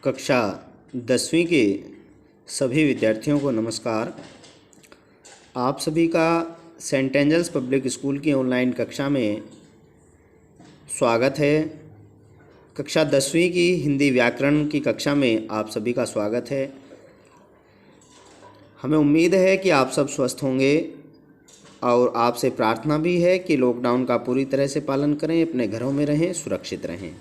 कक्षा 10वीं के सभी विद्यार्थियों को नमस्कार। आप सभी का सेंट एंजल्स पब्लिक स्कूल की ऑनलाइन कक्षा में स्वागत है। कक्षा 10वीं की हिंदी व्याकरण की कक्षा में आप सभी का स्वागत है। हमें उम्मीद है कि आप सब स्वस्थ होंगे और आपसे प्रार्थना भी है कि लॉकडाउन का पूरी तरह से पालन करें, अपने घरों में रहें, सुरक्षित रहें।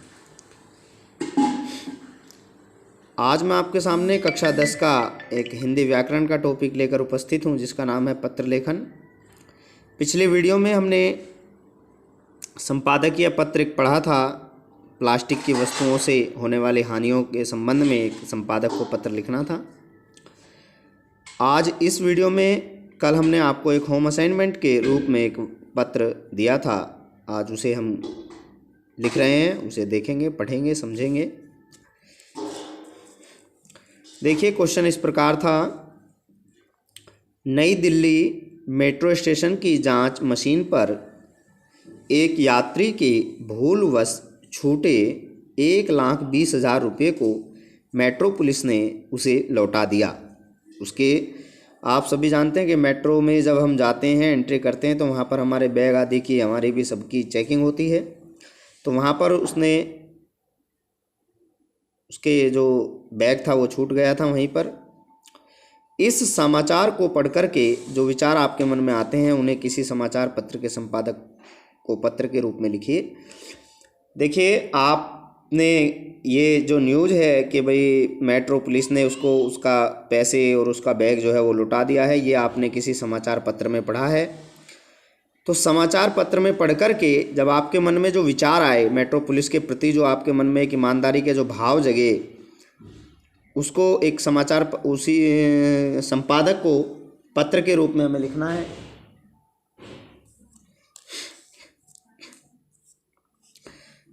आज मैं आपके सामने कक्षा 10 का एक हिंदी व्याकरण का टॉपिक लेकर उपस्थित हूँ, जिसका नाम है पत्र लेखन। पिछले वीडियो में हमने संपादकीय पत्र एक पढ़ा था। प्लास्टिक की वस्तुओं से होने वाली हानियों के संबंध में एक संपादक को पत्र लिखना था। आज इस वीडियो में कल हमने आपको एक होम असाइनमेंट के रूप में एक पत्र दिया था, आज उसे हम लिख रहे हैं। उसे देखेंगे, पढ़ेंगे, समझेंगे। देखिए, क्वेश्चन इस प्रकार था। नई दिल्ली मेट्रो स्टेशन की जांच मशीन पर एक यात्री के भूलवश छूटे 1,20,000 रुपये को मेट्रो पुलिस ने उसे लौटा दिया। उसके आप सभी जानते हैं कि मेट्रो में जब हम जाते हैं, एंट्री करते हैं, तो वहाँ पर हमारे बैग आदि की, हमारी भी सबकी चेकिंग होती है। तो वहाँ पर उसके जो बैग था वो छूट गया था वहीं पर। इस समाचार को पढ़ कर के जो विचार आपके मन में आते हैं, उन्हें किसी समाचार पत्र के संपादक को पत्र के रूप में लिखिए। देखिए, आपने ये जो न्यूज़ है कि भाई मेट्रो पुलिस ने उसको उसका पैसे और उसका बैग जो है वो लुटा दिया है, ये आपने किसी समाचार पत्र में पढ़ा है। तो समाचार पत्र में पढ़ कर के जब आपके मन में जो विचार आए, मेट्रो पुलिस के प्रति जो आपके मन में एक ईमानदारी के जो भाव जगे, उसको एक समाचार उसी संपादक को पत्र के रूप में हमें लिखना है।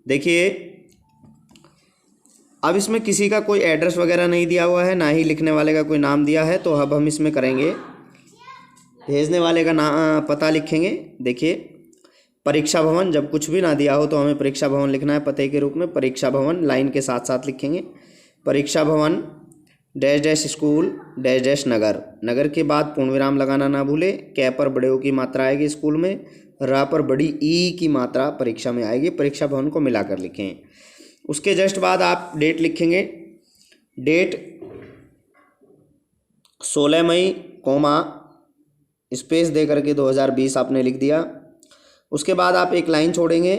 देखिए, अब इसमें किसी का कोई एड्रेस वगैरह नहीं दिया हुआ है, ना ही लिखने वाले का कोई नाम दिया है। तो अब हम इसमें करेंगे, भेजने वाले का नाम, पता लिखेंगे। देखिए, परीक्षा भवन, जब कुछ भी ना दिया हो तो हमें परीक्षा भवन लिखना है पते के रूप में। परीक्षा भवन लाइन के साथ साथ लिखेंगे। परीक्षा भवन dash dash school dash dash नगर। नगर के बाद पूर्ण विराम लगाना ना भूले। कै पर बड़े ओ की मात्रा आएगी स्कूल में, रा पर बड़ी ई की मात्रा परीक्षा में आएगी। परीक्षा भवन को मिलाकर लिखें। उसके जस्ट बाद आप डेट लिखेंगे। डेट 16 मई कोमा स्पेस दे करके 2020 आपने लिख दिया। उसके बाद आप एक लाइन छोड़ेंगे।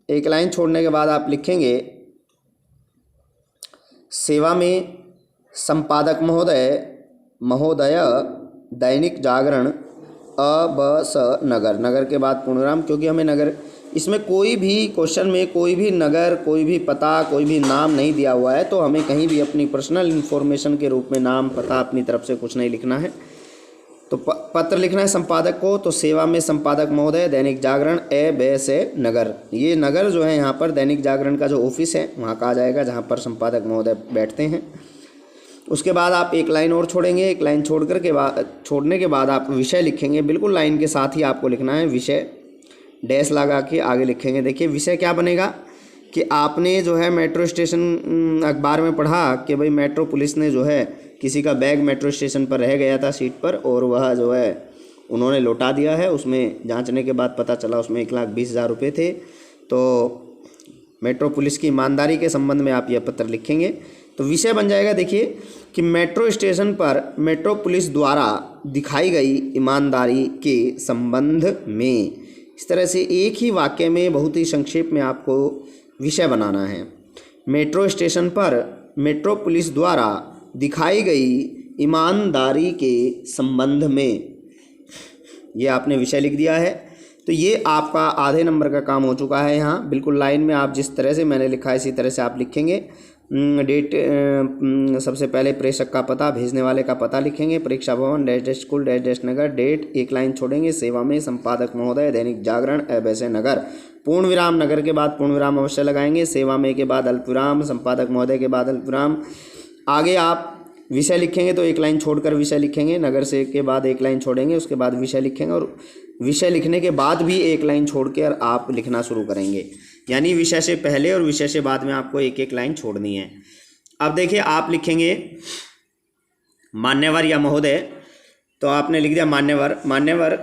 एक लाइन छोड़ने के बाद आप लिखेंगे, सेवा में संपादक महोदय दैनिक जागरण अबस नगर। नगर के बाद पूर्णविराम, क्योंकि हमें नगर, इसमें कोई भी क्वेश्चन में कोई भी नगर, कोई भी पता, कोई भी नाम नहीं दिया हुआ है, तो हमें कहीं भी अपनी पर्सनल इन्फॉर्मेशन के रूप में नाम, पता अपनी तरफ से कुछ नहीं लिखना है। तो पत्र लिखना है संपादक को। तो सेवा में संपादक महोदय दैनिक जागरण से नगर। ये नगर जो है यहाँ पर दैनिक जागरण का जो ऑफिस है वहाँ का आ जाएगा, जहाँ पर संपादक महोदय बैठते हैं। उसके बाद आप एक लाइन और छोड़ेंगे। एक लाइन छोड़ने के बाद आप विषय लिखेंगे। बिल्कुल लाइन के साथ ही आपको लिखना है विषय, डैश लगा के आगे लिखेंगे। देखिए, विषय क्या बनेगा कि आपने जो है मेट्रो स्टेशन अखबार में पढ़ा कि भाई मेट्रो पुलिस ने जो है किसी का बैग मेट्रो स्टेशन पर रह गया था सीट पर, और वह जो है उन्होंने लौटा दिया है। उसमें जांचने के बाद पता चला उसमें 1,20,000 रुपये थे। तो मेट्रो पुलिस की ईमानदारी के संबंध में आप यह पत्र लिखेंगे। तो विषय बन जाएगा, देखिए, कि मेट्रो स्टेशन पर मेट्रो पुलिस द्वारा दिखाई गई ईमानदारी के संबंध में। इस तरह से एक ही वाक्य में बहुत ही संक्षेप में आपको विषय बनाना है। मेट्रो स्टेशन पर मेट्रो पुलिस द्वारा दिखाई गई ईमानदारी के संबंध में, ये आपने विषय लिख दिया है। तो ये आपका आधे नंबर का काम हो चुका है। यहाँ बिल्कुल लाइन में आप जिस तरह से मैंने लिखा है इसी तरह से आप लिखेंगे। डेट, सबसे पहले प्रेषक का पता, भेजने वाले का पता लिखेंगे। परीक्षा भवन dash dash school dash dash नगर। डेट, एक लाइन छोड़ेंगे। सेवा में संपादक महोदय दैनिक जागरण ऐसे नगर। पूर्ण विराम, नगर के बाद पूर्ण विराम अवश्य लगाएंगे। सेवा में के बाद अल्पविराम, संपादक महोदय के बाद अल्पविराम। आगे आप विषय लिखेंगे तो एक लाइन छोड़कर विषय लिखेंगे। नगर से के बाद एक लाइन छोड़ेंगे, उसके बाद विषय लिखेंगे, और विषय लिखने के बाद भी एक लाइन छोड़कर आप लिखना शुरू करेंगे। यानी विषय से पहले और विषय से बाद में आपको एक एक लाइन छोड़नी है। अब देखिए आप लिखेंगे मान्यवर या महोदय, तो आपने लिख दिया मान्यवर। मान्यवर,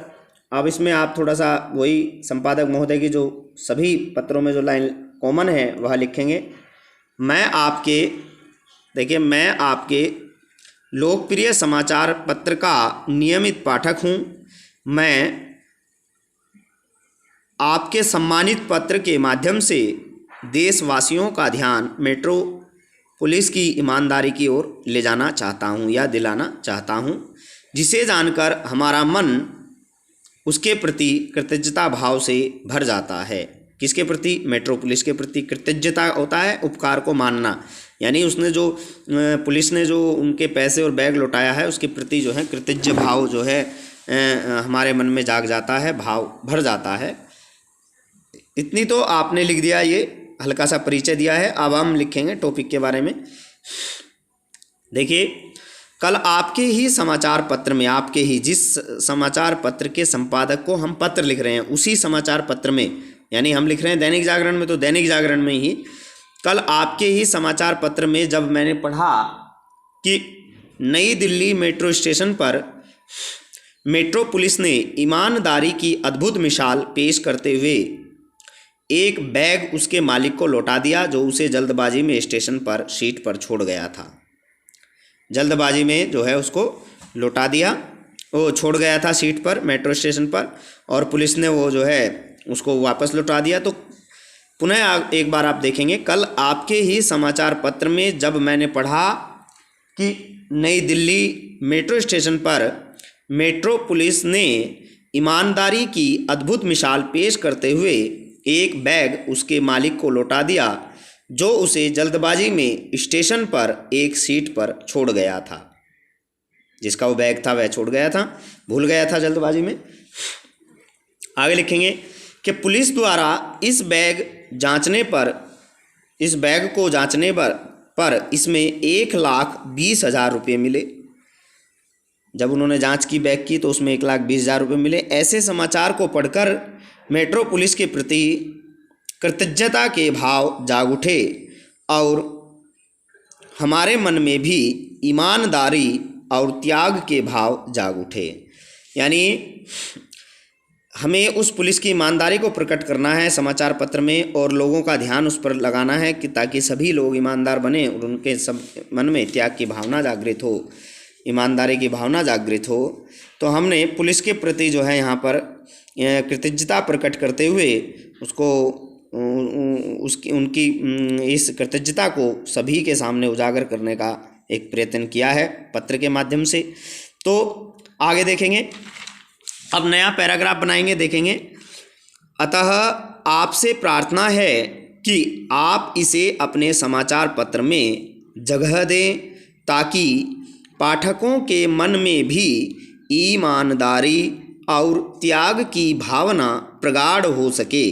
अब इसमें आप थोड़ा सा वही संपादक महोदय की जो सभी पत्रों में जो लाइन कॉमन है वह लिखेंगे। मैं आपके, देखिए मैं आपके लोकप्रिय समाचार पत्र का नियमित पाठक हूँ। मैं आपके सम्मानित पत्र के माध्यम से देशवासियों का ध्यान मेट्रो पुलिस की ईमानदारी की ओर ले जाना चाहता हूँ या दिलाना चाहता हूँ, जिसे जानकर हमारा मन उसके प्रति कृतज्ञता भाव से भर जाता है। किसके प्रति? मेट्रो पुलिस के प्रति। कृतज्ञता होता है उपकार को मानना, यानी उसने जो पुलिस ने जो उनके पैसे और बैग लौटाया है उसके प्रति जो है कृतज्ञ भाव जो है हमारे मन में जाग जाता है, भाव भर जाता है। इतनी तो आपने लिख दिया, ये हल्का सा परिचय दिया है। अब हम लिखेंगे टॉपिक के बारे में। देखिए कल आपके ही समाचार पत्र में, आपके ही जिस समाचार पत्र के संपादक को हम पत्र लिख रहे हैं उसी समाचार पत्र में, यानी हम लिख रहे हैं दैनिक जागरण में, तो दैनिक जागरण में ही कल आपके ही समाचार पत्र में जब मैंने पढ़ा कि नई दिल्ली मेट्रो स्टेशन पर मेट्रो पुलिस ने ईमानदारी की अद्भुत मिसाल पेश करते हुए एक बैग उसके मालिक को लौटा दिया जो उसे जल्दबाजी में स्टेशन पर सीट पर छोड़ गया था। जल्दबाजी में जो है उसको लौटा दिया, वो छोड़ गया था सीट पर मेट्रो स्टेशन पर, और पुलिस ने वो जो है उसको वापस लौटा दिया। तो पुनः एक बार आप देखेंगे, कल आपके ही समाचार पत्र में जब मैंने पढ़ा कि नई दिल्ली मेट्रो स्टेशन पर मेट्रो पुलिस ने ईमानदारी की अद्भुत मिसाल पेश करते हुए एक बैग उसके मालिक को लौटा दिया जो उसे जल्दबाजी में स्टेशन पर एक सीट पर छोड़ गया था। जिसका वो बैग था वह छोड़ गया था, भूल गया था जल्दबाजी में। आगे लिखेंगे कि पुलिस द्वारा इस बैग को जांचने पर इसमें 1,20,000 रुपये मिले। जब उन्होंने जांच की बैग की तो उसमें 1,20,000 रुपये मिले। ऐसे समाचार को पढ़कर मेट्रो पुलिस के प्रति कृतज्ञता के भाव जाग उठे और हमारे मन में भी ईमानदारी और त्याग के भाव जाग उठे। यानी हमें उस पुलिस की ईमानदारी को प्रकट करना है समाचार पत्र में और लोगों का ध्यान उस पर लगाना है कि ताकि सभी लोग ईमानदार बने और उनके सब मन में त्याग की भावना जागृत हो, ईमानदारी की भावना जागृत हो। तो हमने पुलिस के प्रति जो है यहाँ पर कृतज्ञता प्रकट करते हुए उनकी इस कृतज्ञता को सभी के सामने उजागर करने का एक प्रयत्न किया है पत्र के माध्यम से। तो आगे देखेंगे, अब नया पैराग्राफ बनाएंगे, देखेंगे। अतः आपसे प्रार्थना है कि आप इसे अपने समाचार पत्र में जगह दें ताकि पाठकों के मन में भी ईमानदारी और त्याग की भावना प्रगाढ़ हो सके।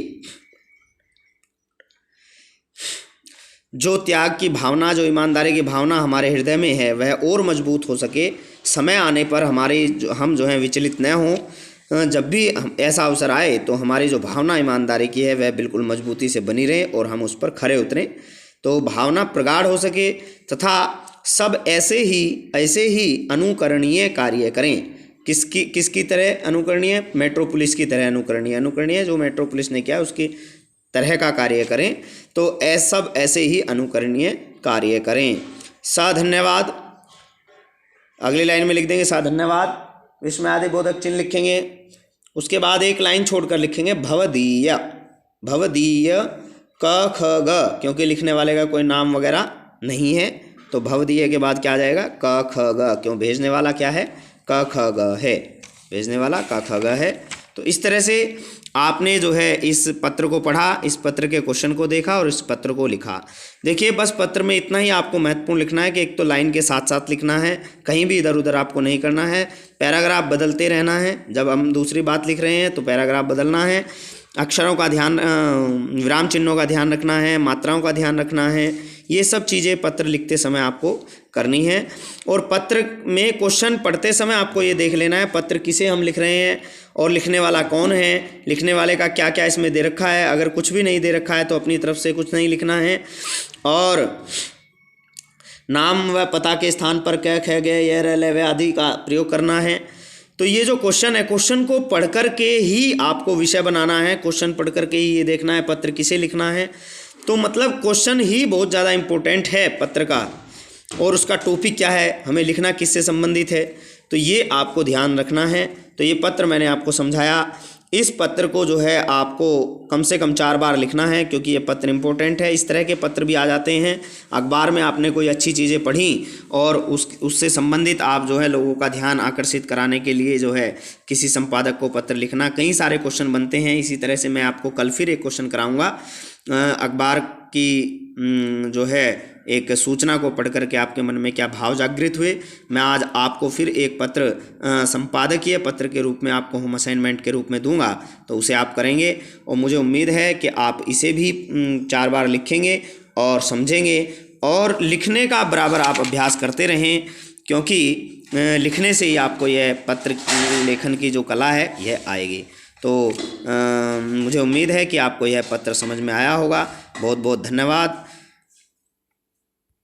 जो त्याग की भावना, जो ईमानदारी की भावना हमारे हृदय में है वह और मजबूत हो सके। समय आने पर हम जो हैं विचलित न हों। जब भी ऐसा अवसर आए तो हमारी जो भावना ईमानदारी की है वह बिल्कुल मजबूती से बनी रहे और हम उस पर खरे उतरें, तो भावना प्रगाढ़ हो सके तथा सब ऐसे ही अनुकरणीय कार्य करें। किसकी तरह अनुकरणीय? मेट्रो पुलिस की तरह अनुकरणीय जो मेट्रो पुलिस ने किया उसकी तरह का कार्य करें। तो सब ऐसे ही अनुकरणीय कार्य करें। धन्यवाद अगली लाइन में लिख देंगे, धन्यवाद। इसमें आदि बोधक चिन्ह लिखेंगे। उसके बाद एक लाइन छोड़कर लिखेंगे भवदीय क ख ग, क्योंकि लिखने वाले का कोई नाम वगैरह नहीं है तो भवदीय के बाद क्या आ जाएगा? क ख ग। क्यों? भेजने वाला क्या है? क ख ग है, भेजने वाला क ख ग है। तो इस तरह से आपने जो है इस पत्र को पढ़ा, इस पत्र के क्वेश्चन को देखा और इस पत्र को लिखा। देखिए बस पत्र में इतना ही आपको महत्वपूर्ण लिखना है कि एक तो लाइन के साथ साथ लिखना है, कहीं भी इधर उधर आपको नहीं करना है। पैराग्राफ बदलते रहना है, जब हम दूसरी बात लिख रहे हैं तो पैराग्राफ बदलना है। अक्षरों का ध्यान, विराम चिन्हों का ध्यान रखना है, मात्राओं का ध्यान रखना है। ये सब चीज़ें पत्र लिखते समय आपको करनी है। और पत्र में क्वेश्चन पढ़ते समय आपको ये देख लेना है पत्र किसे हम लिख रहे हैं और लिखने वाला कौन है, लिखने वाले का क्या क्या इसमें दे रखा है। अगर कुछ भी नहीं दे रखा है तो अपनी तरफ से कुछ नहीं लिखना है। और नाम व पता के स्थान पर क ख ग य र ल व आदि का प्रयोग करना है। तो ये जो क्वेश्चन है, क्वेश्चन को पढ़ कर के ही आपको विषय बनाना है, क्वेश्चन पढ़ कर के ही ये देखना है पत्र किसे लिखना है। तो मतलब क्वेश्चन ही बहुत ज़्यादा इम्पोर्टेंट है पत्र का, और उसका टॉपिक क्या है, हमें लिखना किससे संबंधित है, तो ये आपको ध्यान रखना है। तो ये पत्र मैंने आपको समझाया। इस पत्र को जो है आपको कम से कम 4 बार लिखना है, क्योंकि ये पत्र इम्पोर्टेंट है। इस तरह के पत्र भी आ जाते हैं अखबार में, आपने कोई अच्छी चीज़ें पढ़ी और उससे संबंधित आप जो है लोगों का ध्यान आकर्षित कराने के लिए जो है किसी संपादक को पत्र लिखना। कई सारे क्वेश्चन बनते हैं। इसी तरह से मैं आपको कल फिर एक क्वेश्चन कराऊंगा। अखबार की जो है एक सूचना को पढ़ करके आपके मन में क्या भाव जागृत हुए। मैं आज आपको फिर एक पत्र संपादकीय पत्र के रूप में आपको होम असाइनमेंट के रूप में दूंगा, तो उसे आप करेंगे और मुझे उम्मीद है कि आप इसे भी 4 बार लिखेंगे और समझेंगे, और लिखने का बराबर आप अभ्यास करते रहें, क्योंकि लिखने से ही आपको यह पत्र लेखन की जो कला है यह आएगी। तो मुझे उम्मीद है कि आपको यह पत्र समझ में आया होगा। बहुत बहुत धन्यवाद।